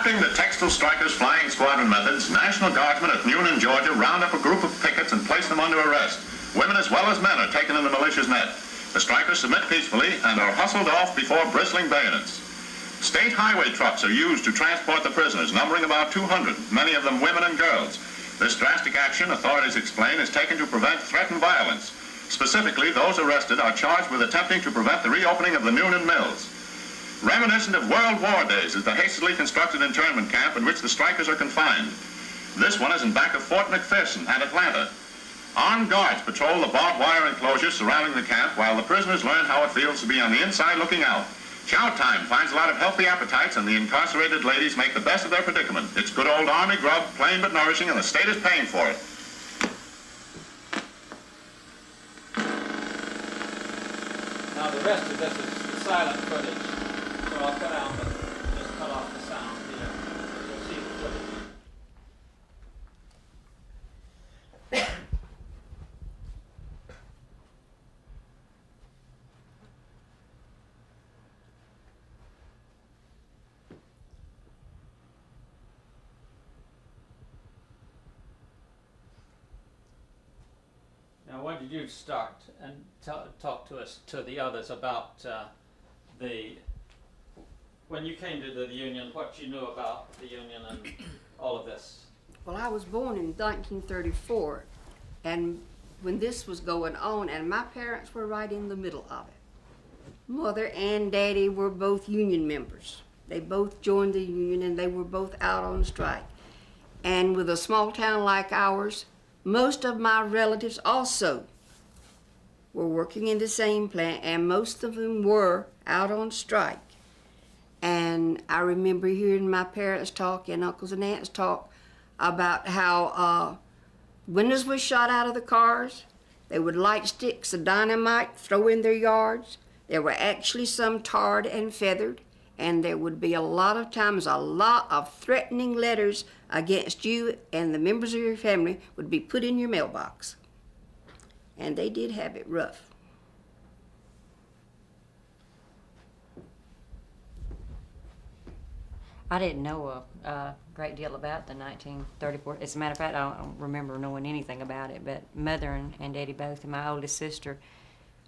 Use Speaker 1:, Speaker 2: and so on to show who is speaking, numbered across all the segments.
Speaker 1: Adopting the textile strikers' flying squadron methods, National Guardsmen at Noonan, Georgia round up a group of pickets and place them under arrest. Women as well as men are taken in the militia's net. The strikers submit peacefully and are hustled off before bristling bayonets. State highway trucks are used to transport the prisoners, numbering about 200, many of them women and girls. This drastic action, authorities explain, is taken to prevent threatened violence. Specifically, those arrested are charged with attempting to prevent the reopening of the Noonan mills. Reminiscent of World War days is the hastily constructed internment camp in which the strikers are confined. This one is in back of Fort McPherson at Atlanta. Armed guards patrol the barbed wire enclosure surrounding the camp while the prisoners learn how it feels to be on the inside looking out. Chow time finds a lot of healthy appetites and the incarcerated ladies make the best of their predicament. It's good old Army grub, plain but nourishing, and the state is paying for it.
Speaker 2: Now the rest of this is the silent footage. So I'll cut out, but just cut off the sound here. You'll see the footage. Now, when did you start and talk to us, to the others, about when you came to the union, what you knew about the union and all of this?
Speaker 3: Well, I was born in 1934, and when this was going on, and my parents were right in the middle of it. Mother and Daddy were both union members. They both joined the union, and they were both out on strike. And with a small town like ours, most of my relatives also were working in the same plant, and most of them were out on strike. And I remember hearing my parents talk and uncles and aunts talk about how windows were shot out of the cars. They would light sticks of dynamite, throw in their yards. There were actually some tarred and feathered, and there would be a lot of times a lot of threatening letters against you and the members of your family would be put in your mailbox. And they did have it rough.
Speaker 4: I didn't know a great deal about the 1934. As a matter of fact, I don't remember knowing anything about it, but Mother and Daddy both and my oldest sister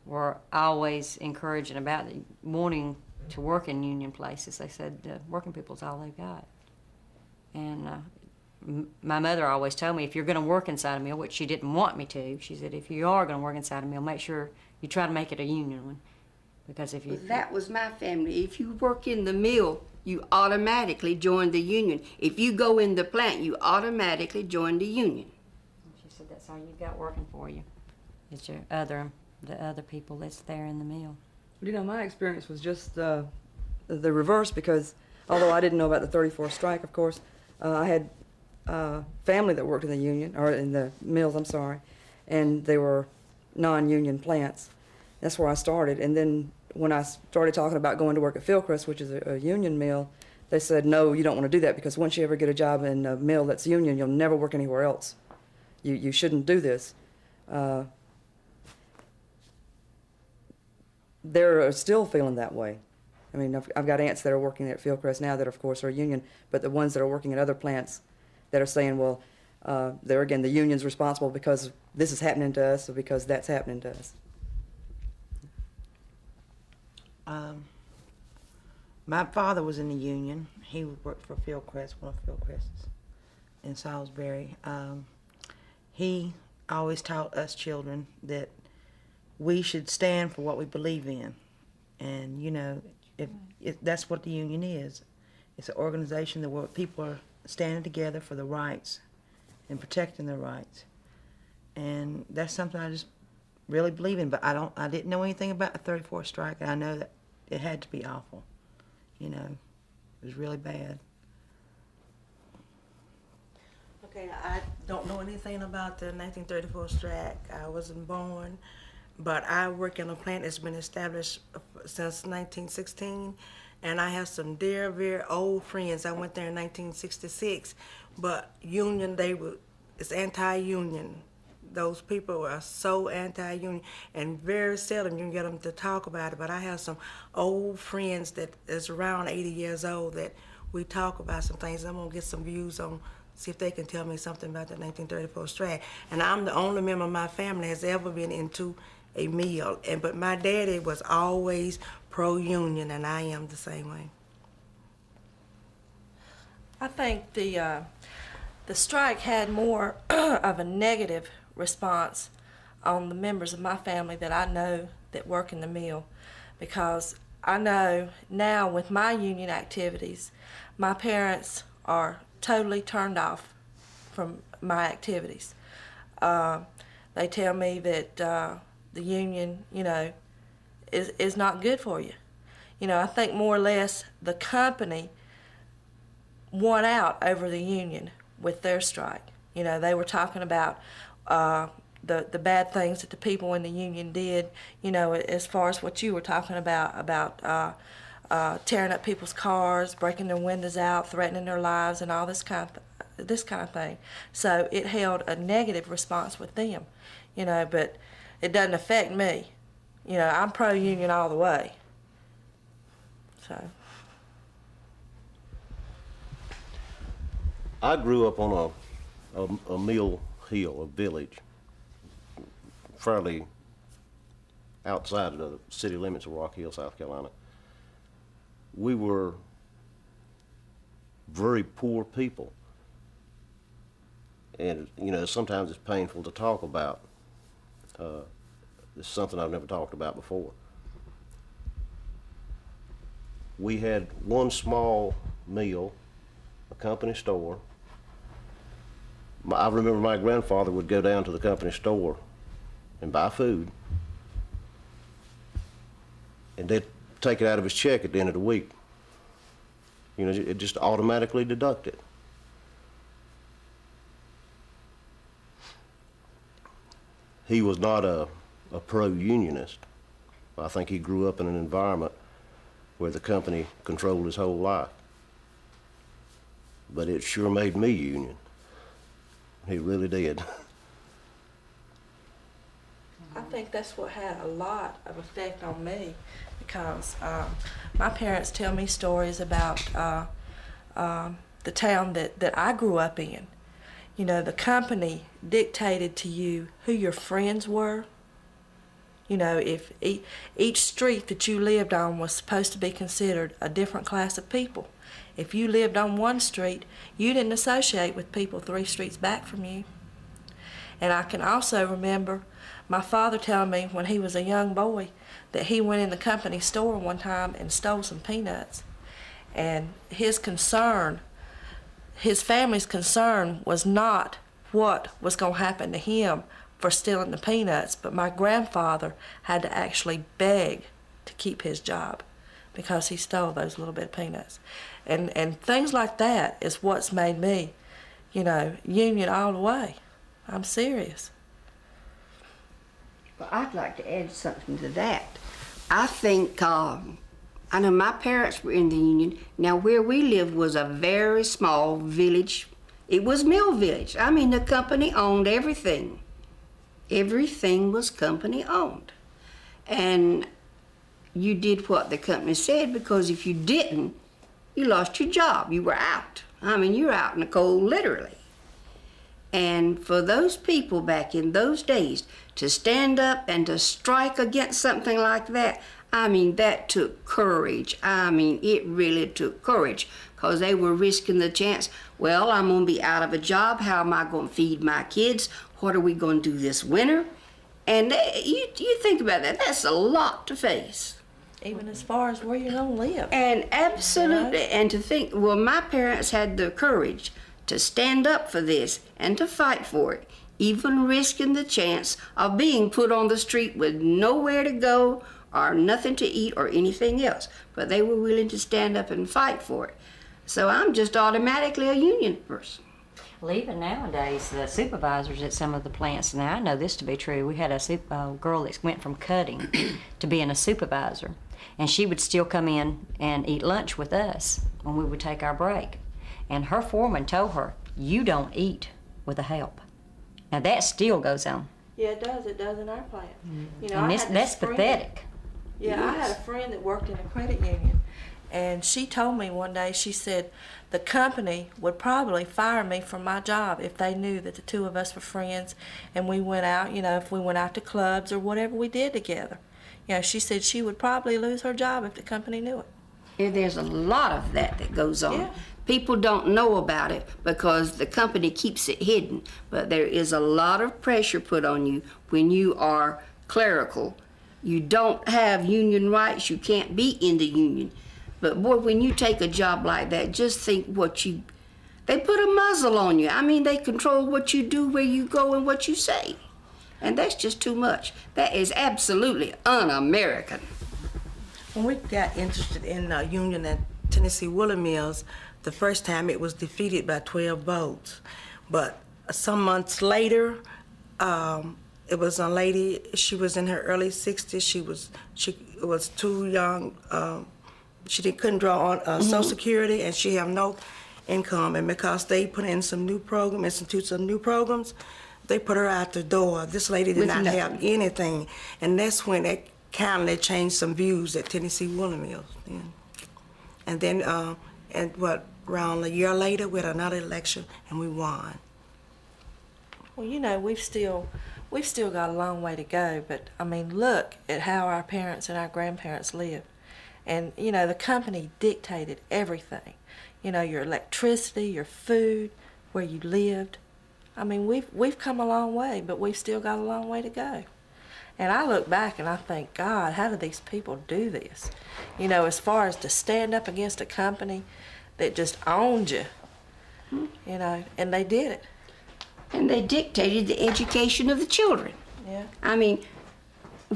Speaker 4: were always encouraging about wanting to work in union places. They said working people's all they've got. And my mother always told me, if you're going to work inside a mill, which she didn't want me to, she said, if you are going to work inside a mill, make sure you try to make it a union one. Because if you...
Speaker 3: That was my family. If you work in the mill, you automatically join the union. If you go in the plant, you automatically join the union.
Speaker 4: She said that's all you've got working for you. It's the other people that's there in the mill.
Speaker 5: You know, my experience was just the reverse, because although I didn't know about the 34 strike, of course, I had family that worked in the union, or in the mills, I'm sorry, and they were non-union plants. That's where I started. And then when I started talking about going to work at Fieldcrest, which is a union mill, they said, no, you don't want to do that, because once you ever get a job in a mill that's union, you'll never work anywhere else. You shouldn't do this. They're still feeling that way. I mean, I've got aunts that are working at Fieldcrest now that, of course, are union, but the ones that are working at other plants that are saying, well, they're, again, the union's responsible because this is happening to us or because that's happening to us.
Speaker 6: My father was in the union. He worked for Fieldcrest, one of Fieldcrests in Salisbury. He always taught us children that we should stand for what we believe in. And, you know, if that's what the union is. It's an organization that where people are standing together for the rights and protecting their rights. And that's something I just really believe in. But I didn't know anything about the 34 strike, and I know that it had to be awful. You know, it was really bad.
Speaker 7: Okay, I don't know anything about the 1934 strike. I wasn't born, but I work in a plant that's been established since 1916, and I have some dear, very old friends. I went there in 1966, but union, it's anti-union. Those people are so anti-union, and very seldom you can get them to talk about it. But I have some old friends that is around 80 years old that we talk about some things. I'm gonna get some views on, see if they can tell me something about the 1934 strike. And I'm the only member of my family has ever been into a meal. But my daddy was always pro-union, and I am the same way.
Speaker 8: I think the strike had more of a negative response on the members of my family that I know that work in the mill, because I know now with my union activities, my parents are totally turned off from my activities. They tell me that the union, you know, is not good for you. You know, I think more or less the company won out over the union with their strike. You know, they were talking about the bad things that the people in the union did, you know, as far as what you were talking about tearing up people's cars, breaking their windows out, threatening their lives, and all this kind of thing. So it held a negative response with them, you know, but it doesn't affect me. You know, I'm pro-union all the way. So.
Speaker 9: I grew up on a mill hill, a village, fairly outside of the city limits of Rock Hill, South Carolina. We were very poor people. And, you know, sometimes it's painful to talk about. It's something I've never talked about before. We had one small mill, a company store. I remember my grandfather would go down to the company store and buy food, and they'd take it out of his check at the end of the week. You know, it just automatically deducted. He was not a pro-unionist. I think he grew up in an environment where the company controlled his whole life. But it sure made me union. He really did.
Speaker 8: I think that's what had a lot of effect on me, because my parents tell me stories about the town that I grew up in. You know, the company dictated to you who your friends were. You know, if each street that you lived on was supposed to be considered a different class of people. If you lived on one street, you didn't associate with people 3 streets back from you. And I can also remember my father telling me when he was a young boy that he went in the company store one time and stole some peanuts. And his concern, his family's concern, was not what was going to happen to him for stealing the peanuts, but my grandfather had to actually beg to keep his job because he stole those little bit of peanuts. And things like that is what's made me, you know, union all the way. I'm serious.
Speaker 3: Well, I'd like to add something to that. I think, I know my parents were in the union. Now, where we lived was a very small village. It was mill village. I mean, the company owned everything. Everything was company owned. And you did what the company said, because if you didn't, you lost your job. You were out. I mean, you're out in the cold, literally. And for those people back in those days to stand up and to strike against something like that, I mean, that took courage. I mean, it really took courage, because they were risking the chance, well, I'm going to be out of a job. How am I going to feed my kids? What are we going to do this winter? And you think about that, that's a lot to face.
Speaker 8: Even as far as where you're going to live.
Speaker 3: And absolutely, and to think, well, my parents had the courage to stand up for this and to fight for it, even risking the chance of being put on the street with nowhere to go or nothing to eat or anything else. But they were willing to stand up and fight for it. So I'm just automatically a union person.
Speaker 4: Well, even nowadays, the supervisors at some of the plants, now I know this to be true, we had a girl that went from cutting to being a supervisor, and she would still come in and eat lunch with us when we would take our break. And her foreman told her, you don't eat with the help. Now that still goes on.
Speaker 8: Yeah, it does. It does in our plant. You know,
Speaker 4: And
Speaker 8: I had
Speaker 4: that's
Speaker 8: this friend-
Speaker 4: pathetic.
Speaker 8: Yeah, I had a friend that worked in a credit union, And she told me one day, she said, the company would probably fire me from my job if they knew that the two of us were friends and we went out, you know, if we went out to clubs or whatever we did together. You know, she said she would probably lose her job if the company knew it.
Speaker 3: Yeah, there's a lot of that goes on.
Speaker 8: Yeah.
Speaker 3: People don't know about it because the company keeps it hidden, but there is a lot of pressure put on you when you are clerical. You don't have union rights, you can't be in the union. But boy, when you take a job like that, just think they put a muzzle on you. I mean, they control what you do, where you go, and what you say. And that's just too much. That is absolutely un-American.
Speaker 7: When we got interested in the union at Tennessee Woolen Mills, the first time it was defeated by 12 votes. But some months later, it was a lady, she was in her early 60s, she was too young, couldn't draw on Social Security, and she had no income. And because they put in some new program, institute some new programs, they put her out the door. This lady did
Speaker 3: With
Speaker 7: not
Speaker 3: nothing.
Speaker 7: have anything. And that's when they kind of changed some views at Tennessee Woolen Mills. Yeah. And then, around a year later, we had another election, and we won.
Speaker 8: Well, you know, we've still got a long way to go, but I mean, look at how our parents and our grandparents lived. And, you know, the company dictated everything. You know, your electricity, your food, where you lived. I mean, we've come a long way, but we've still got a long way to go. And I look back and I think, God, how do these people do this? You know, as far as to stand up against a company that just owned you, you know, and they did it.
Speaker 3: And they dictated the education of the children.
Speaker 8: Yeah.
Speaker 3: I mean,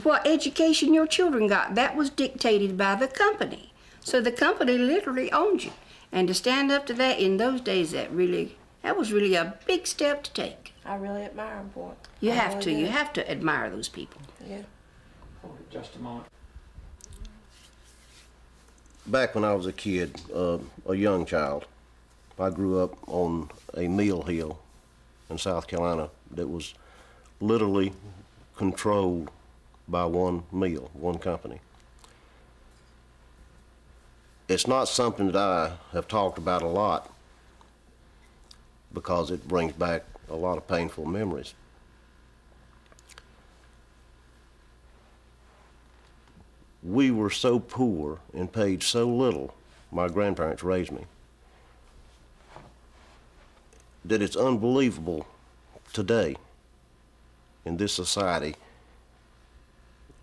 Speaker 3: what education your children got, that was dictated by the company. So the company literally owned you. And to stand up to that in those days, that was really a big step to take.
Speaker 8: I really admire them for it.
Speaker 3: You
Speaker 8: I
Speaker 3: have
Speaker 8: really
Speaker 3: to.
Speaker 8: do.
Speaker 3: You have to admire those people.
Speaker 8: Yeah.
Speaker 2: Hold it just a moment.
Speaker 9: Back when I was a kid, a young child, I grew up on a mill hill in South Carolina that was literally controlled by one mill, one company. It's not something that I have talked about a lot because it brings back a lot of painful memories. We were so poor and paid so little, my grandparents raised me, that it's unbelievable today in this society.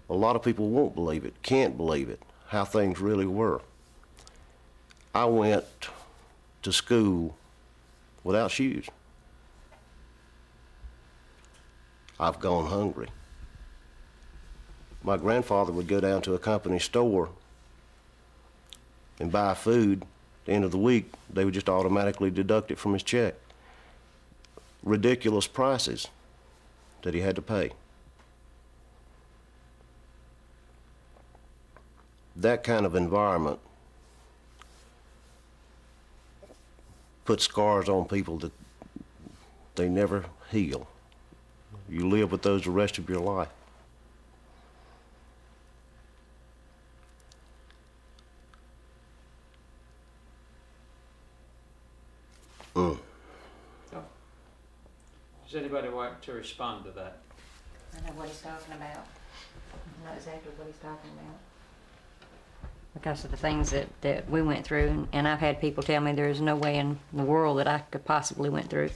Speaker 9: A lot of people won't believe it, can't believe it, how things really were. I went to school without shoes. I've gone hungry. My grandfather would go down to a company store and buy food. At the end of the week, they would just automatically deduct it from his check. Ridiculous prices that he had to pay. That kind of environment puts scars on people that they never heal. You live with those the rest of your life.
Speaker 2: Does anybody want to respond to that?
Speaker 4: I know what he's talking about. I know exactly what he's talking about. Because of the things that we went through, and I've had people tell me there's no way in the world that I could possibly went through.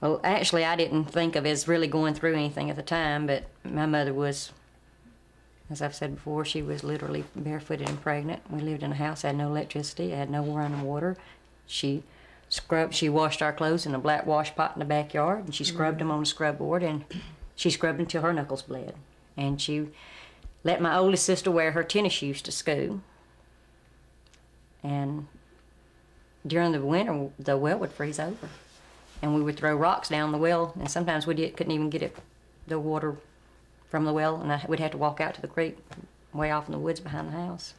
Speaker 4: Well, actually, I didn't think of it as really going through anything at the time, but my mother was, as I've said before, she was literally barefooted and pregnant. We lived in a house, had no electricity, had no running water. She washed our clothes in a black wash pot in the backyard, and she scrubbed them on a scrub board, and she scrubbed until her knuckles bled. And she let my oldest sister wear her tennis shoes to school. And during the winter, the well would freeze over. And we would throw rocks down the well, and sometimes couldn't even get the water from the well, and we'd have to walk out to the creek way off in the woods behind the house.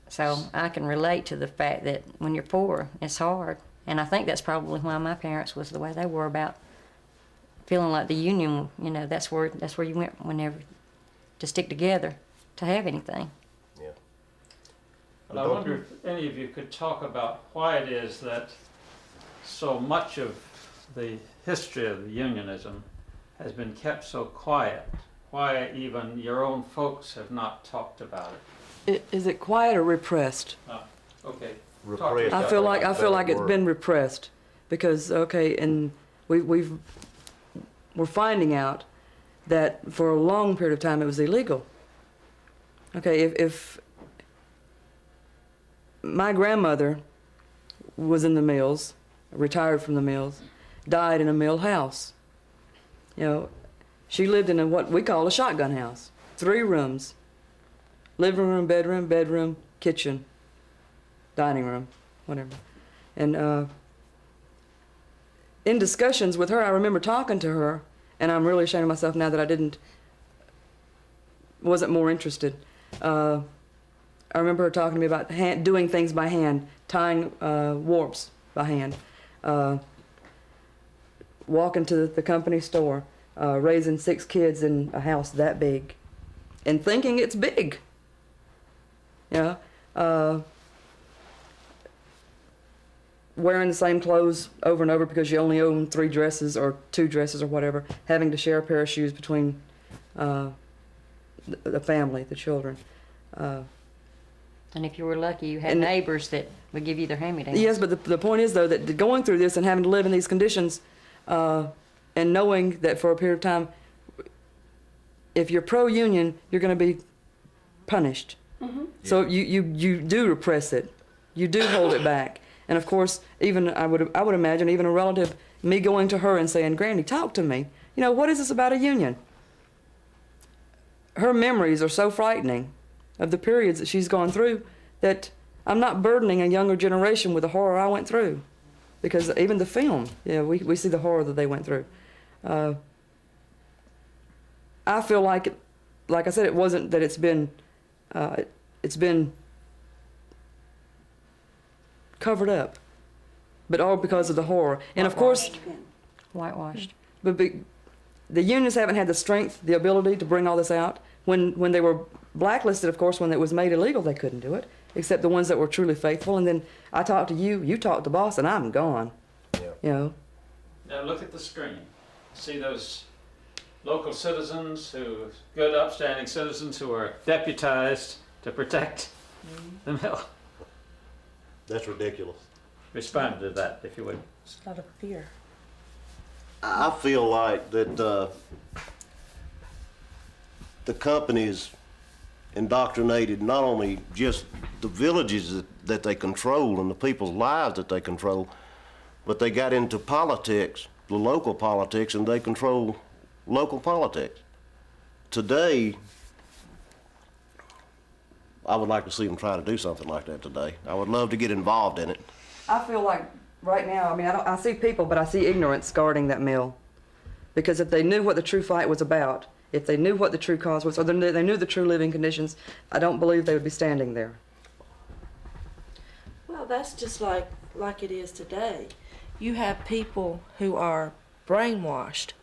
Speaker 4: So I can relate to the fact that when you're poor, it's hard. And I think that's probably why my parents was the way they were about feeling like the union, that's where you went whenever to stick together to have anything.
Speaker 9: Yeah.
Speaker 2: But I wonder if any of you could talk about why it is that so much of the history of the unionism has been kept so quiet. Why even your own folks have not talked about it.
Speaker 5: Is it quiet or repressed?
Speaker 2: Okay.
Speaker 9: Repressed.
Speaker 5: I feel like it's been repressed because and we're finding out that for a long period of time it was illegal. Okay, if my grandmother was in the mills, retired from the mills, died in a mill house. You know, she lived in what we call a shotgun house, 3 rooms, living room, bedroom, kitchen, dining room, whatever. And in discussions with her, I remember talking to her, and I'm really ashamed of myself now that I wasn't more interested. I remember her talking to me about doing things by hand, tying warps by hand, walking to the company store, raising 6 kids in a house that big, and thinking it's big. You know, wearing the same clothes over and over because you only own 3 dresses or 2 dresses or whatever, having to share a pair of shoes between the family, the children.
Speaker 4: And if you were lucky, you had neighbors that would give you their hand-me-downs.
Speaker 5: Yes, but the point is, though, that going through this and having to live in these conditions and knowing that for a period of time, if you're pro-union, you're going to be punished. Mm-hmm. So you do repress it. You do hold it back. And, of course, even I would imagine even a relative, me going to her and saying, Granny, talk to me. You know, what is this about a union? Her memories are so frightening of the periods that she's gone through that I'm not burdening a younger generation with the horror I went through. Because even the film, we see the horror that they went through. I feel like I said, it wasn't that it's been covered up, but all because of the horror. And of course,
Speaker 4: Whitewashed.
Speaker 5: but the unions haven't had the strength, the ability to bring all this out. When they were blacklisted, of course, when it was made illegal, they couldn't do it, except the ones that were truly faithful. And then I talked to you, you talked to boss, and I'm gone.
Speaker 9: Yeah.
Speaker 5: You know.
Speaker 2: Now look at the screen. See those local citizens good upstanding citizens who are deputized to protect the mill.
Speaker 9: That's ridiculous.
Speaker 2: Respond to that, if you would.
Speaker 8: It's not a fear.
Speaker 9: I feel like that the companies indoctrinated not only just the villages that they control and the people's lives that they control, but they got into politics, the local politics, and they control local politics. Today, I would like to see them try to do something like that today. I would love to get involved in it.
Speaker 5: I feel like right now, I mean, I see people, but I see ignorance guarding that mill. Because if they knew what the true fight was about, if they knew what the true cause was, or they knew the true living conditions, I don't believe they would be standing there.
Speaker 8: Well, that's just like it is today. You have people who are brainwashed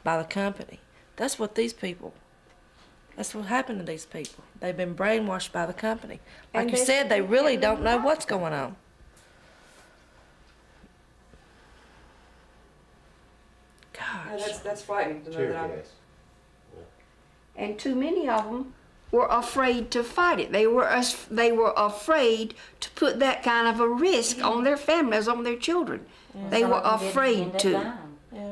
Speaker 8: by the company. That's what happened to these people. They've been brainwashed by the company. Like you said, they really don't know what's going on. Gosh.
Speaker 5: That's frightening to know that
Speaker 3: And too many of them were afraid to fight it. They were afraid to put that kind of a risk on their families, on their children. Yeah. They were afraid to.
Speaker 8: Yeah.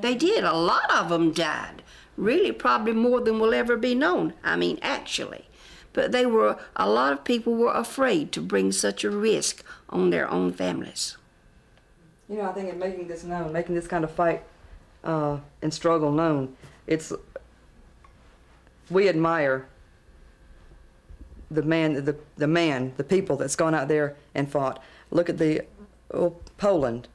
Speaker 3: They did. A lot of them died. Really, probably more than will ever be known. I mean, actually. But a lot of people were afraid to bring such a risk on their own families.
Speaker 5: You know, I think in making this known, making this kind of fight and struggle known, we admire the people that's gone out there and fought. Look at Poland.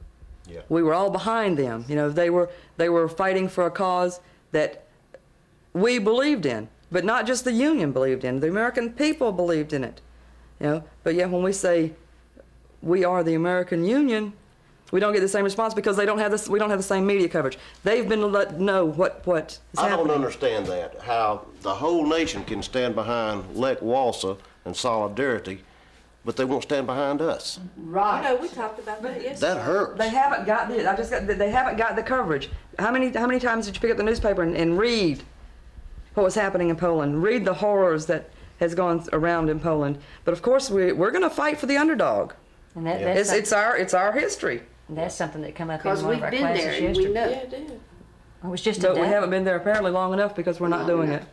Speaker 9: Yeah.
Speaker 5: We were all behind them. You know, they were fighting for a cause that we believed in, but not just the Union believed in. The American people believed in it. You know, but yet when we say we are the American Union, we don't get the same response because we don't have the same media coverage. They've been let know what is happening.
Speaker 9: I don't understand that, how the whole nation can stand behind Lech Walesa and solidarity, but they won't stand behind us.
Speaker 3: Right.
Speaker 8: No, we talked about that yesterday.
Speaker 9: That hurts.
Speaker 5: They haven't got this. They haven't got the coverage. How many times did you pick up the newspaper and read what was happening in Poland? Read the horrors that has gone around in Poland. But of course, we're going to fight for the underdog.
Speaker 4: And that's,
Speaker 5: It's our history.
Speaker 4: that's something that come up in
Speaker 3: Because
Speaker 4: one of
Speaker 3: we've
Speaker 4: our
Speaker 3: been
Speaker 4: classes
Speaker 3: there and we
Speaker 4: yesterday.
Speaker 3: know.
Speaker 8: Yeah, it did.
Speaker 4: It was just a
Speaker 5: But we
Speaker 4: day.
Speaker 5: haven't been there apparently long enough because we're not
Speaker 3: Long
Speaker 5: doing
Speaker 3: enough.
Speaker 5: it.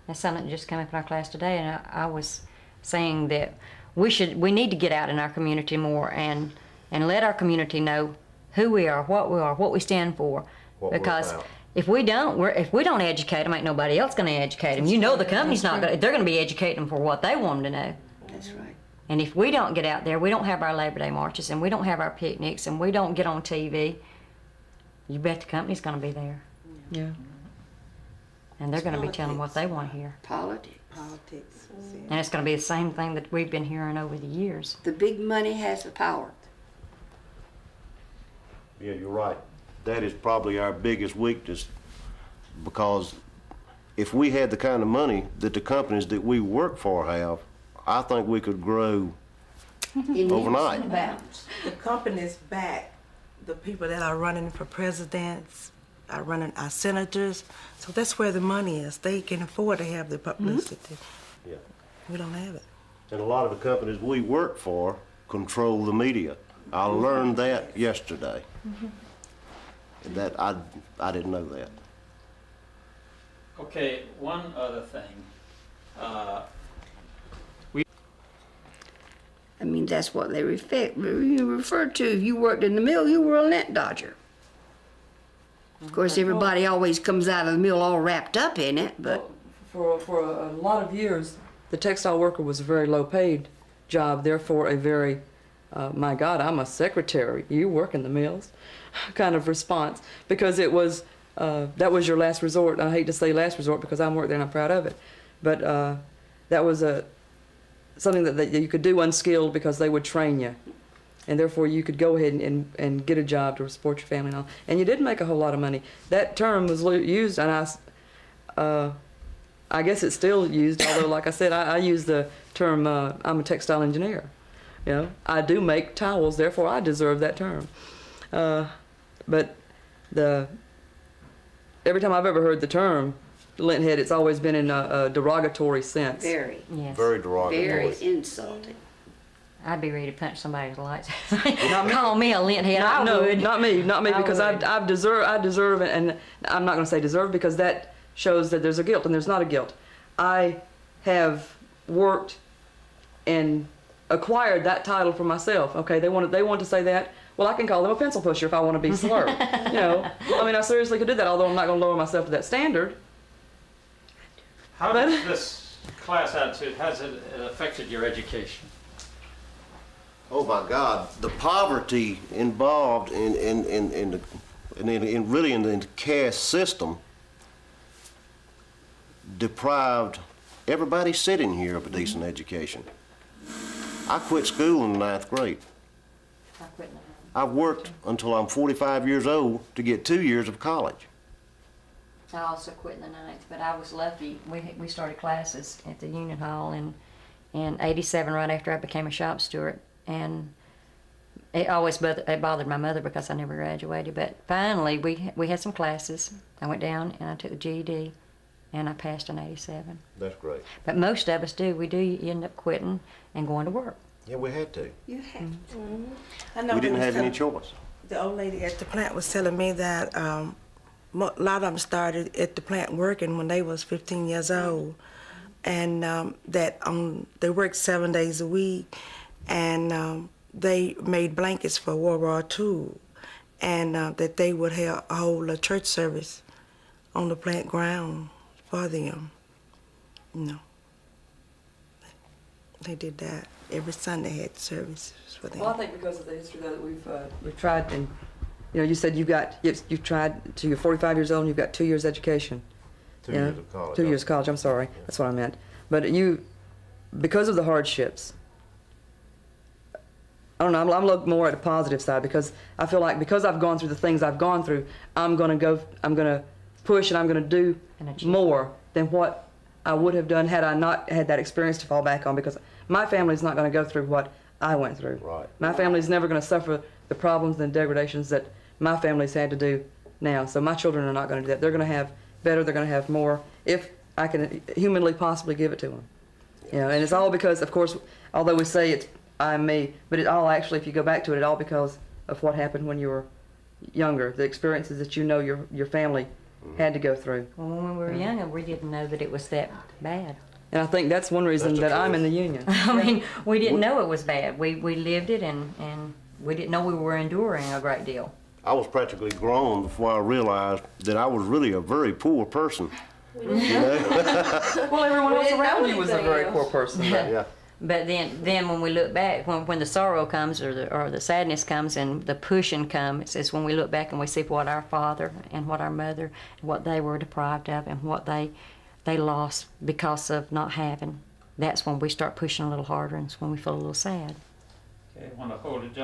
Speaker 4: That's something that just came up in our class today, and I was saying that we need to get out in our community more and let our community know who we are, what we stand for.
Speaker 9: What we're
Speaker 4: Because
Speaker 9: about.
Speaker 4: if we don't educate them, ain't nobody else going to educate them. You know, the company's not going. They're going to be educating them for what they want them to know.
Speaker 3: That's right.
Speaker 4: And if we don't get out there, we don't have our Labor Day marches, and we don't have our picnics, and we don't get on TV. You bet the company's going to be there,
Speaker 5: Yeah.
Speaker 4: and they're going to be telling what they want to hear.
Speaker 3: Politics.
Speaker 6: Politics.
Speaker 4: And it's going to be the same thing that we've been hearing over the years.
Speaker 3: The big money has the power.
Speaker 9: Yeah, you're right. That is probably our biggest weakness, because if we had the kind of money that the companies that we work for have, I think we could grow
Speaker 3: In
Speaker 9: Overnight.
Speaker 3: leaps and bounds.
Speaker 6: The companies back the people that are running for presidents, are running our senators. So that's where the money is. They can afford to have the publicity.
Speaker 9: Yeah.
Speaker 6: We don't have it.
Speaker 9: And a lot of the companies we work for control the media. I learned that yesterday. And that I didn't know that.
Speaker 2: Okay, one other thing.
Speaker 3: I mean, that's what they refer to. If you worked in the mill, you were a lint dodger. Of course, everybody always comes out of the mill all wrapped up in it, but
Speaker 5: For a lot of years, the textile worker was a very low-paid job, therefore a very, my God, I'm a secretary, you work in the mills, kind of response, because it was, that was your last resort. I hate to say last resort because I worked there and I'm proud of it, but that was something that you could do unskilled because they would train you. And therefore you could go ahead and get a job to support your family and all. And you did make a whole lot of money. That term was used, and I guess it's still used, although like I said, I use the term, I'm a textile engineer. You know, I do make towels, therefore I deserve that term. But every time I've ever heard the term lint head, it's always been in a derogatory sense.
Speaker 3: very,
Speaker 4: Yes.
Speaker 9: Very derogatory.
Speaker 3: very insulting.
Speaker 4: I'd be ready to punch somebody's lights. Call me a lint head. I
Speaker 5: No,
Speaker 4: would.
Speaker 5: not me,
Speaker 4: I
Speaker 5: because
Speaker 4: would.
Speaker 5: I deserve, and I'm not going to say deserve because that shows that there's a guilt, and there's not a guilt. I have worked and acquired that title for myself. Okay, they want to say that. Well, I can call them a pencil pusher if I want to be slurred. You know, I mean, I seriously could do that, although I'm not going to lower myself to that standard.
Speaker 2: How does this class attitude, has it affected your education?
Speaker 9: Oh my God, the poverty involved in the caste system deprived everybody sitting here of a decent education. I quit school in the 9th grade.
Speaker 4: I quit now.
Speaker 9: I've worked until I'm 45 years old to get 2 years of college.
Speaker 4: I also quit in the 9th, but I was lucky. We started classes at the Union Hall in '87, right after I became a shop steward, and it always bothered my mother because I never graduated. But finally, we had some classes. I went down and I took the GED, and I passed in '87.
Speaker 9: That's great.
Speaker 4: But most of us do. We do end up quitting and going to work.
Speaker 9: Yeah, we had to.
Speaker 3: You have to.
Speaker 6: I know
Speaker 9: We didn't
Speaker 6: they
Speaker 9: have
Speaker 6: was
Speaker 9: any
Speaker 6: tell-
Speaker 9: choice.
Speaker 6: The old lady at the plant was telling me that a lot of them started at the plant working when they was 15 years old, and that they worked 7 days a week, and they made blankets for World War II, and that they would hold a church service on the plant ground for them. You know, they did that. Every Sunday had services for them.
Speaker 5: Well, I think because of the history though that we've tried, and you know, you said you've tried till you're 45 years old and you've got 2 years education.
Speaker 9: 2
Speaker 5: you know?
Speaker 9: years of college.
Speaker 5: 2 years of college. I'm sorry, that's what I meant. But because of the hardships, I don't know. I'm looking more at the positive side because I feel like because I've gone through the things I've gone through, I'm gonna push and I'm gonna do
Speaker 4: And achieve.
Speaker 5: more than what I would have done had I not had that experience to fall back on. Because my family's not going to go through what I went through.
Speaker 9: Right.
Speaker 5: My family's never going to suffer the problems and degradations that my family's had to do now. So my children are not going to do that. They're going to have better. They're going to have more if I can humanly possibly give it to them. You know, and it's all because, of course, although we say it's I'm me, but it all actually, if you go back to it, all because of what happened when you were younger, the experiences that you know your family had to go through.
Speaker 4: Well, when we were younger, we didn't know that it was that bad.
Speaker 5: And I think that's one reason
Speaker 9: That's the
Speaker 5: that I'm in
Speaker 9: truth.
Speaker 5: the union.
Speaker 4: I mean, we didn't know it was bad. We lived it, and we didn't know we were enduring a great deal.
Speaker 9: I was practically grown before I realized that I was really a very poor person.
Speaker 5: Well, everyone
Speaker 8: We
Speaker 5: else
Speaker 8: didn't know
Speaker 5: around you was a
Speaker 8: anything
Speaker 5: very
Speaker 8: else.
Speaker 5: poor person.
Speaker 9: Yeah.
Speaker 4: But then when we look back, when the sorrow comes or the sadness comes and the pushing comes, it's when we look back and we see what our father and what our mother, what they were deprived of and what they lost because of not having. That's when we start pushing a little harder, and it's when we feel a little sad.
Speaker 2: Okay, I want to hold it just